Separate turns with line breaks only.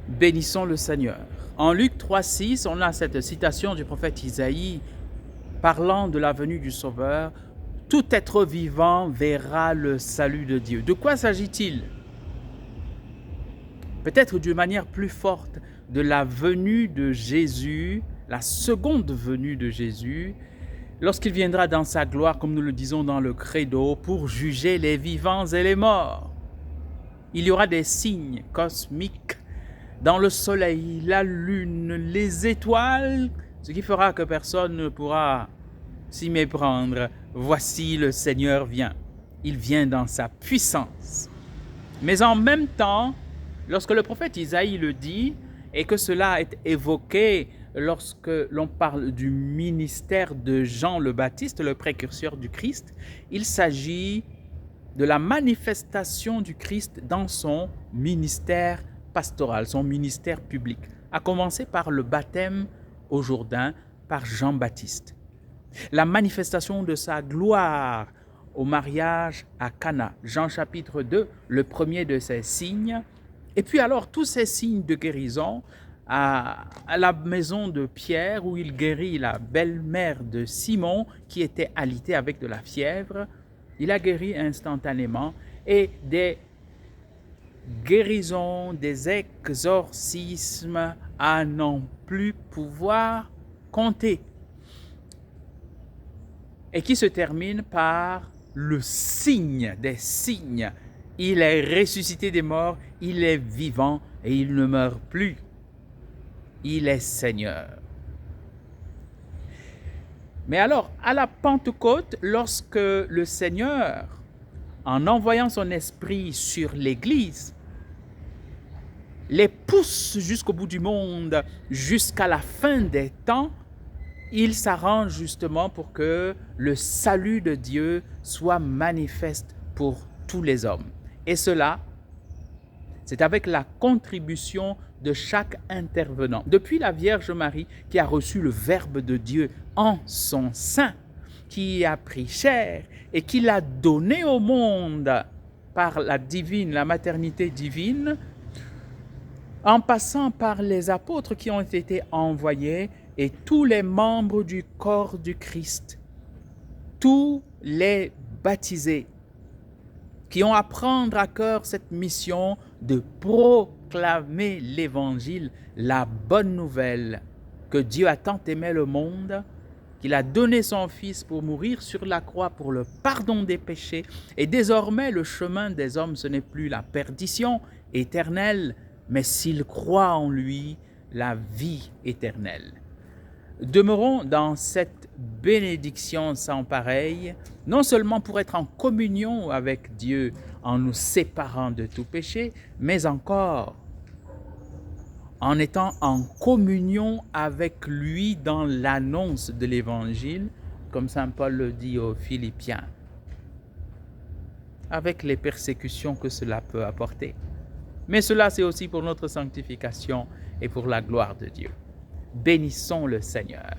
Bénissons le Seigneur. En Luc 3,6, on a cette citation du prophète Isaïe parlant de la venue du Sauveur. Tout être vivant verra le salut de Dieu. De quoi s'agit-il? Peut-être d'une manière plus forte de la venue de Jésus, la seconde venue de Jésus, lorsqu'il viendra dans sa gloire, comme nous le disons dans le credo, pour juger les vivants et les morts. Il y aura des signes cosmiques dans le soleil, la lune, les étoiles, ce qui fera que personne ne pourra s'y méprendre. Voici le Seigneur vient. Il vient dans sa puissance. Mais en même temps, lorsque le prophète Isaïe le dit, et que cela est évoqué lorsque l'on parle du ministère de Jean le Baptiste, le précurseur du Christ, il s'agit de la manifestation du Christ dans son ministère pastoral, son ministère public, à commencer par le baptême au Jourdain par Jean-Baptiste. La manifestation de sa gloire au mariage à Cana, Jean chapitre 2, le premier de ces signes. Et puis alors tous ces signes de guérison à la maison de Pierre où il guérit la belle-mère de Simon qui était alitée avec de la fièvre. Il a guéri instantanément et des guérisons, des exorcismes à n'en plus pouvoir compter. Et qui se termine par le signe des signes. Il est ressuscité des morts, il est vivant et il ne meurt plus. Il est Seigneur. Mais alors, à la Pentecôte, lorsque le Seigneur, en envoyant son esprit sur l'Église, les pousse jusqu'au bout du monde, jusqu'à la fin des temps, il s'arrange justement pour que le salut de Dieu soit manifeste pour tous les hommes. Et cela, c'est avec la contribution de chaque intervenant. Depuis la Vierge Marie qui a reçu le Verbe de Dieu en son sein, qui a pris chair et qui l'a donné au monde par la maternité divine, en passant par les apôtres qui ont été envoyés et tous les membres du corps du Christ, tous les baptisés qui ont à prendre à cœur cette mission de proclamer l'Évangile, la bonne nouvelle que Dieu a tant aimé le monde, qu'il a donné son Fils pour mourir sur la croix pour le pardon des péchés. Et désormais, le chemin des hommes, ce n'est plus la perdition éternelle, mais s'ils croient en lui, la vie éternelle. Demeurons dans cette bénédiction sans pareille, non seulement pour être en communion avec Dieu en nous séparant de tout péché, mais encore en étant en communion avec lui dans l'annonce de l'Évangile, comme saint Paul le dit aux Philippiens, avec les persécutions que cela peut apporter. Mais cela, c'est aussi pour notre sanctification et pour la gloire de Dieu. Bénissons le Seigneur.